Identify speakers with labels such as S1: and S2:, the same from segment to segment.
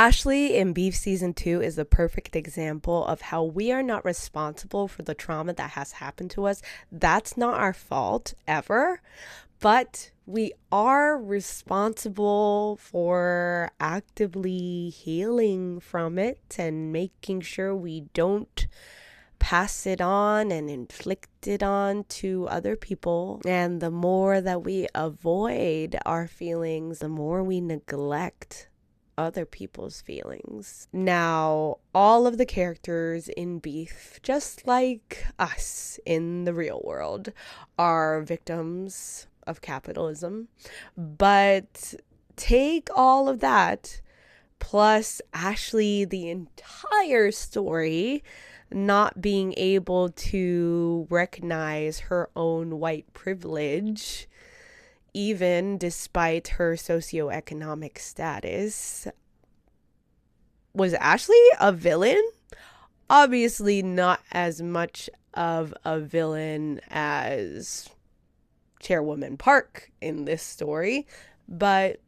S1: Ashley in Beef Season 2 is a perfect example of how we are not responsible for the trauma that has happened to us. That's not our fault ever, but we are responsible for actively healing from it and making sure we don't pass it on and inflict it on to other people. And the more that we avoid our feelings, the more we neglect other people's feelings. Now, all of the characters in Beef, just like us in the real world, are victims of capitalism. But take all of that, plus Ashley, the entire story, not being able to recognize her own white privilege, even despite her socioeconomic status. Was Ashley a villain? Obviously not as much of a villain as Chairwoman Park in this story, but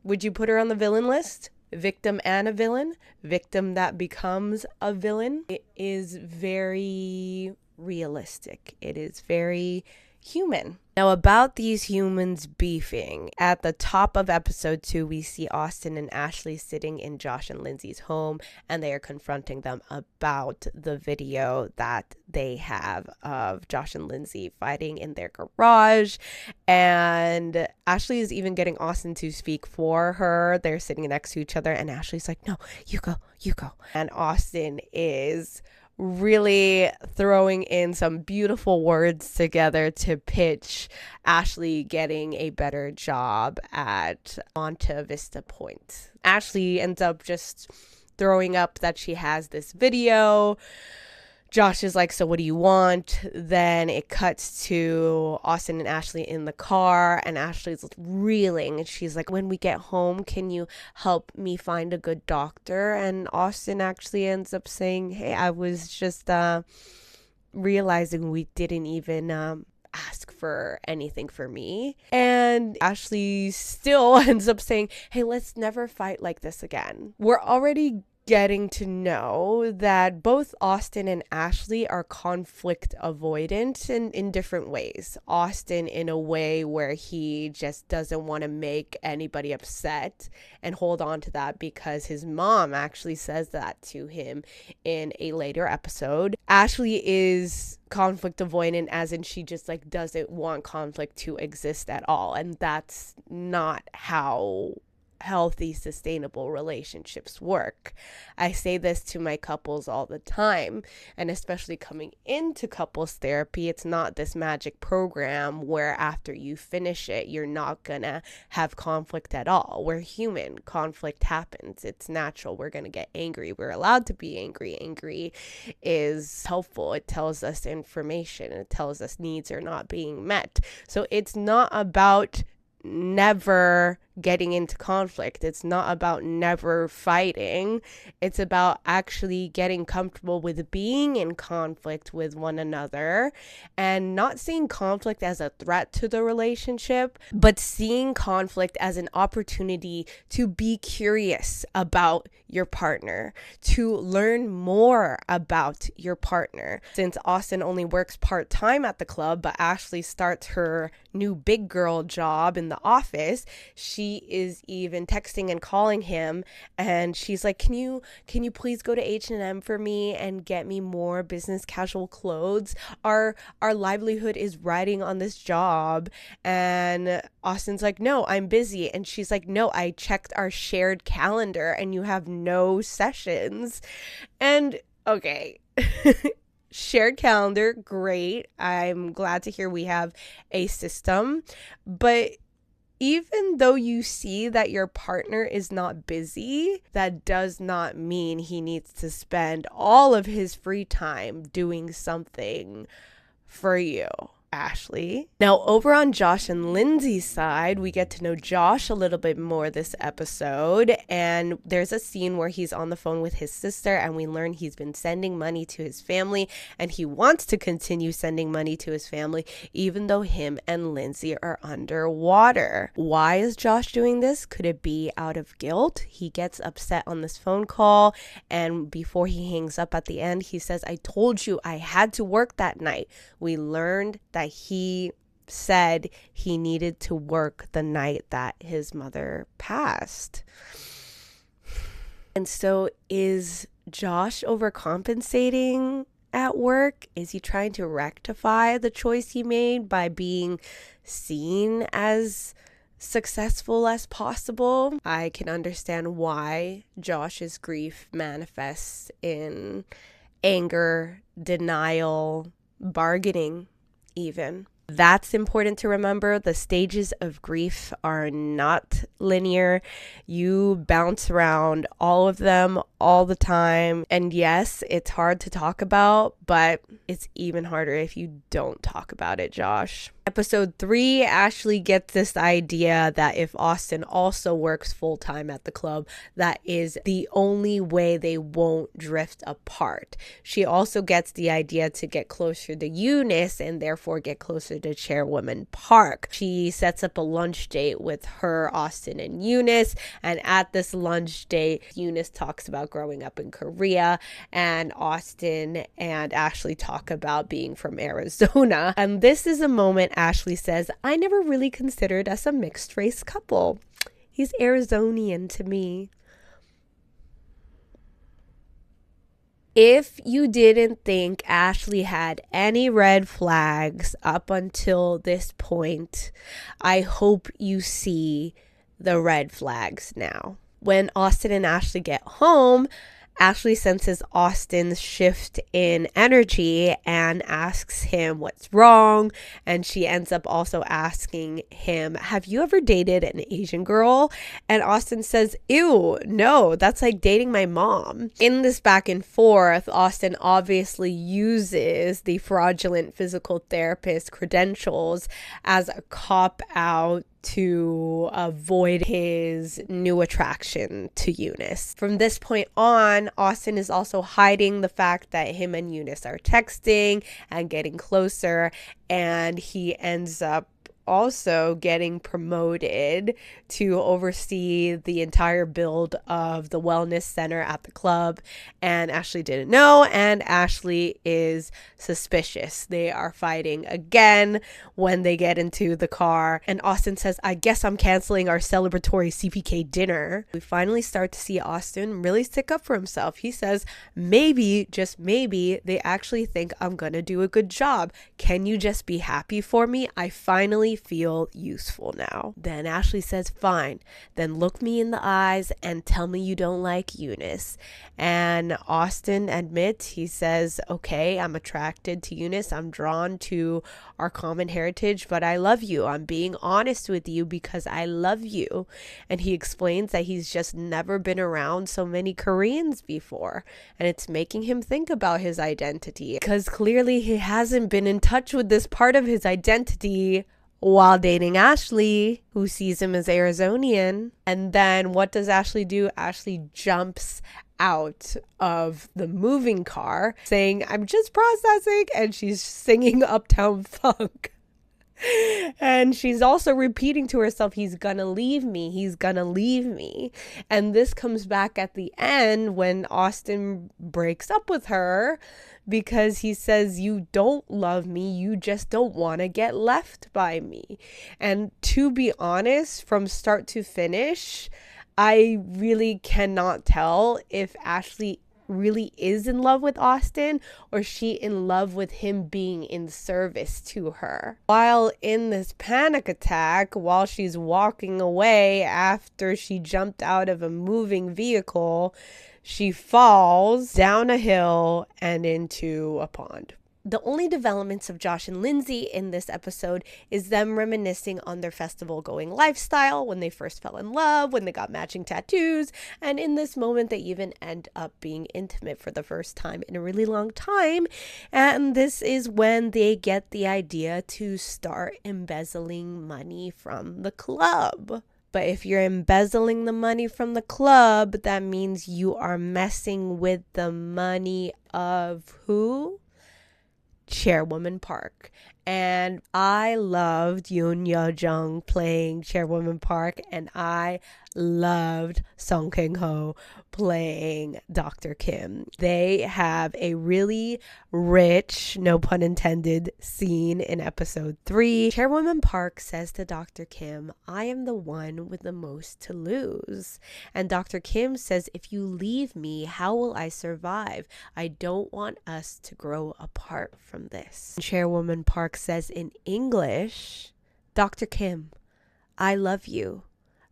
S1: would you put her on the villain list? Victim and a villain? Victim that becomes a villain? It is very realistic. It is very human. Now, about these humans beefing, at the top of episode 2, we see Austin and Ashley sitting in Josh and Lindsay's home, and they are confronting them about the video that they have of Josh and Lindsay fighting in their garage. And Ashley is even getting Austin to speak for her. They're sitting next to each other, and Ashley's like, "No, you go, you go." And Austin is really throwing in some beautiful words together to pitch Ashley getting a better job at Monta Vista Point. Ashley ends up just throwing up that she has this video. Josh is like, "So what do you want?" Then it cuts to Austin and Ashley in the car, and Ashley's reeling, and she's like, "When we get home, can you help me find a good doctor?" And Austin actually ends up saying, "Hey, I was just realizing we didn't even ask for anything for me." And Ashley still ends up saying, "Hey, let's never fight like this again." We're already getting to know that both Austin and Ashley are conflict avoidant in different ways. Austin in a way where he just doesn't want to make anybody upset and hold on to that because his mom actually says that to him in a later episode. Ashley is conflict avoidant as in she just like doesn't want conflict to exist at all, and that's not how healthy, sustainable relationships work. I say this to my couples all the time, and especially coming into couples therapy, it's not this magic program where after you finish it, you're not gonna have conflict at all. We're human. Conflict happens. It's natural. We're gonna get angry. We're allowed to be angry. Angry is helpful. It tells us information. It tells us needs are not being met. So it's not about never getting into conflict. It's not about never fighting. It's about actually getting comfortable with being in conflict with one another and not seeing conflict as a threat to the relationship, but seeing conflict as an opportunity to be curious about your partner, to learn more about your partner. Since Austin only works part-time at the club, but Ashley starts her new big girl job in the office, she is even texting and calling him, and she's like, can you please go to H&M for me and get me more business casual clothes? Our livelihood is riding on this job. And Austin's like, "No, I'm busy." And she's like, "No, I checked our shared calendar and you have no sessions." And okay, shared calendar, great. I'm glad to hear we have a system, but even though you see that your partner is not busy, that does not mean he needs to spend all of his free time doing something for you. Ashley. Now, over on Josh and Lindsay's side, we get to know Josh a little bit more this episode, and there's a scene where he's on the phone with his sister, and we learn he's been sending money to his family, and he wants to continue sending money to his family, even though him and Lindsay are underwater. Why is Josh doing this? Could it be out of guilt? He gets upset on this phone call, and before he hangs up at the end, he says, "I told you I had to work that night." We learned that he said he needed to work the night that his mother passed. And so is Josh overcompensating at work? Is he trying to rectify the choice he made by being seen as successful as possible? I can understand why Josh's grief manifests in anger, denial, bargaining even. That's important to remember. The stages of grief are not linear. You bounce around all of them all the time. And yes, it's hard to talk about, but it's even harder if you don't talk about it, Josh. Episode 3, Ashley gets this idea that if Austin also works full-time at the club, that is the only way they won't drift apart. She also gets the idea to get closer to Eunice and therefore get closer to Chairwoman Park. She sets up a lunch date with her, Austin, and Eunice, and at this lunch date, Eunice talks about growing up in Korea, and Austin and Ashley talk about being from Arizona. And this is a moment Ashley says, "I never really considered us a mixed race couple. He's Arizonian to me." If you didn't think Ashley had any red flags up until this point, I hope you see the red flags now. When Austin and Ashley get home, Ashley senses Austin's shift in energy and asks him what's wrong. And she ends up also asking him, "Have you ever dated an Asian girl?" And Austin says, "Ew, no, that's like dating my mom." In this back and forth, Austin obviously uses the fraudulent physical therapist credentials as a cop-out to avoid his new attraction to Eunice. From this point on, Austin is also hiding the fact that him and Eunice are texting and getting closer, and he ends up also getting promoted to oversee the entire build of the wellness center at the club. And Ashley didn't know, and Ashley is suspicious. They are fighting again when they get into the car, and Austin says, "I guess I'm canceling our celebratory CPK dinner." We finally start to see Austin really stick up for himself. He says, "Maybe, just maybe, they actually think I'm gonna do a good job. Can you just be happy for me? I finally feel useful now." Then Ashley says, "Fine, then look me in the eyes and tell me you don't like Eunice." And Austin admits, he says, "Okay, I'm attracted to Eunice. I'm drawn to our common heritage, but I love you. I'm being honest with you because I love you." And he explains that he's just never been around so many Koreans before, and it's making him think about his identity because clearly he hasn't been in touch with this part of his identity while dating Ashley, who sees him as Arizonian. And then what does Ashley do? Ashley jumps out of the moving car saying, "I'm just processing," and she's singing Uptown Funk. And she's also repeating to herself, "He's gonna leave me, he's gonna leave me." And this comes back at the end when Austin breaks up with her because he says, "You don't love me, you just don't want to get left by me." And to be honest, from start to finish, I really cannot tell if Ashley really is in love with Austin or she in love with him being in service to her. While in this panic attack, while she's walking away after she jumped out of a moving vehicle, she falls down a hill and into a pond. The only developments of Josh and Lindsay in this episode is them reminiscing on their festival-going lifestyle, when they first fell in love, when they got matching tattoos, and in this moment they even end up being intimate for the first time in a really long time. And this is when they get the idea to start embezzling money from the club. But if you're embezzling the money from the club, that means you are messing with the money of who? Chairwoman Park. And I loved Yoon Yo-jung playing Chairwoman Park, and I loved Song Kang-ho playing Dr. Kim. They have a really rich, no pun intended, scene in episode 3. Chairwoman Park says to Dr. Kim, "I am the one with the most to lose." And Dr. Kim says, "If you leave me, how will I survive? I don't want us to grow apart from this." Chairwoman Park says in English, "Dr. Kim, I love you.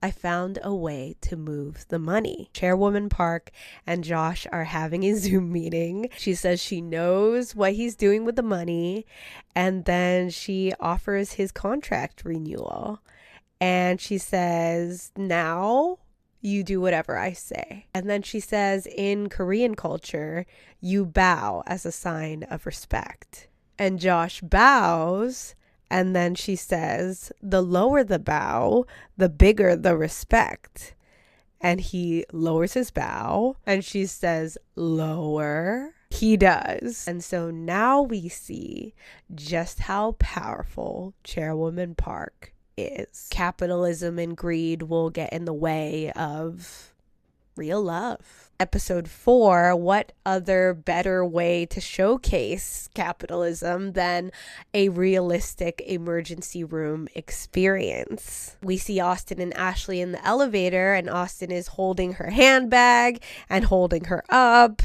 S1: I found a way to move the money." Chairwoman Park and Josh are having a Zoom meeting. She says she knows what he's doing with the money, and then she offers his contract renewal. And she says, "Now you do whatever I say." And then she says, in Korean culture, you bow as a sign of respect. And Josh bows. And then she says, "The lower the bow, the bigger the respect." And he lowers his bow, and she says, "Lower." He does. And so now we see just how powerful Chairwoman Park is. Capitalism and greed will get in the way of real love. Episode 4, what other better way to showcase capitalism than a realistic emergency room experience? We see Austin and Ashley in the elevator, and Austin is holding her handbag and holding her up,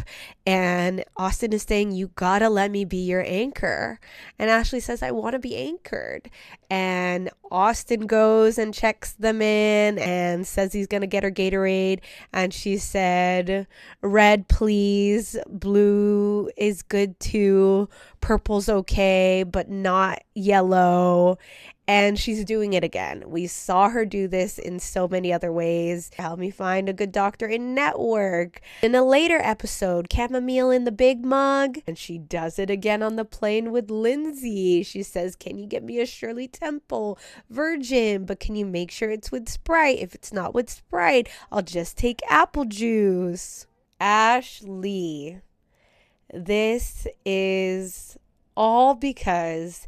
S1: and Austin is saying, "You gotta let me be your anchor." And Ashley says, "I want to be anchored." And Austin goes and checks them in and says he's gonna get her Gatorade, and she said, "Red please, blue is good too, purple's okay, but not yellow." And she's doing it again. We saw her do this in so many other ways. Help me find a good doctor in Network. In a later episode, chamomile in the big mug. And she does it again on the plane with Lindsay. She says, "Can you get me a Shirley Temple Virgin? But can you make sure it's with Sprite? If it's not with Sprite, I'll just take apple juice." Ashley. This is all because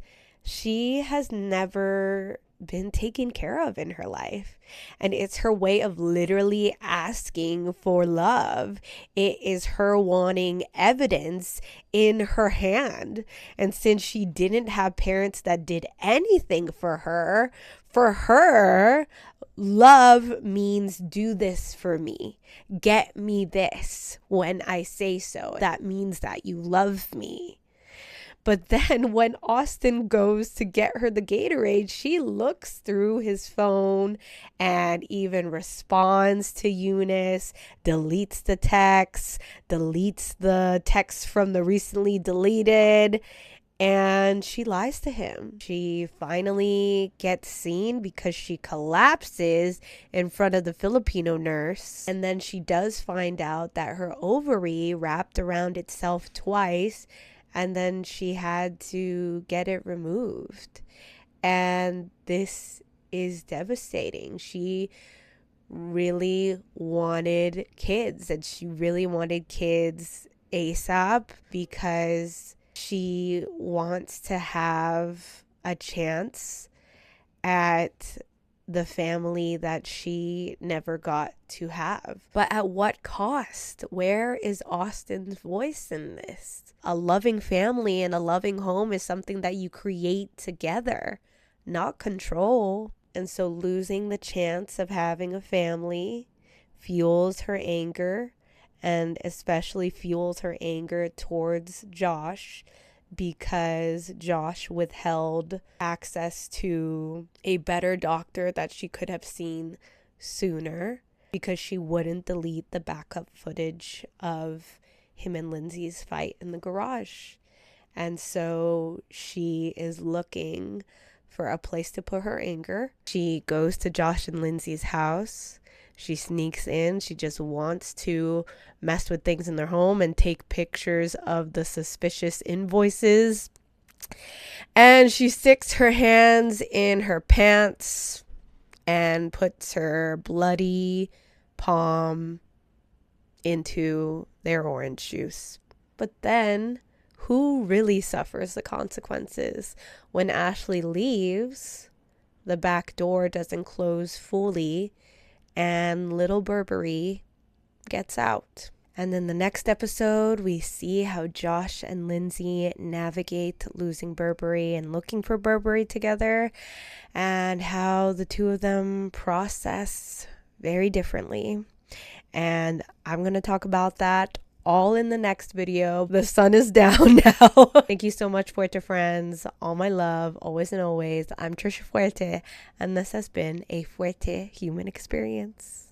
S1: she has never been taken care of in her life. And it's her way of literally asking for love. It is her wanting evidence in her hand. And since she didn't have parents that did anything for her, love means do this for me. Get me this when I say so. That means that you love me. But then when Austin goes to get her the Gatorade, she looks through his phone and even responds to Eunice, deletes the text from the recently deleted, and she lies to him. She finally gets seen because she collapses in front of the Filipino nurse. And then she does find out that her ovary wrapped around itself twice, and then she had to get it removed. And this is devastating. She really wanted kids, and she really wanted kids ASAP because she wants to have a chance at the family that she never got to have. But at what cost? Where is Austin's voice in this? A loving family and a loving home is something that you create together, not control. And so losing the chance of having a family fuels her anger, and especially fuels her anger towards Josh, because Josh withheld access to a better doctor that she could have seen sooner, because she wouldn't delete the backup footage of him and Lindsay's fight in the garage. And so she is looking for a place to put her anger. She goes to Josh and Lindsay's house. She sneaks in. She just wants to mess with things in their home and take pictures of the suspicious invoices. And she sticks her hands in her pants and puts her bloody palm into their orange juice. But then, who really suffers the consequences? When Ashley leaves, the back door doesn't close fully, and little Burberry gets out. And then the next episode, we see how Josh and Lindsay navigate losing Burberry and looking for Burberry together, and how the two of them process very differently. And I'm going to talk about that all in the next video. The sun is down now. Thank you so much, Fuerte friends. All my love, always and always. I'm Trisha Fuerte, and this has been a Fuerte Human Experience.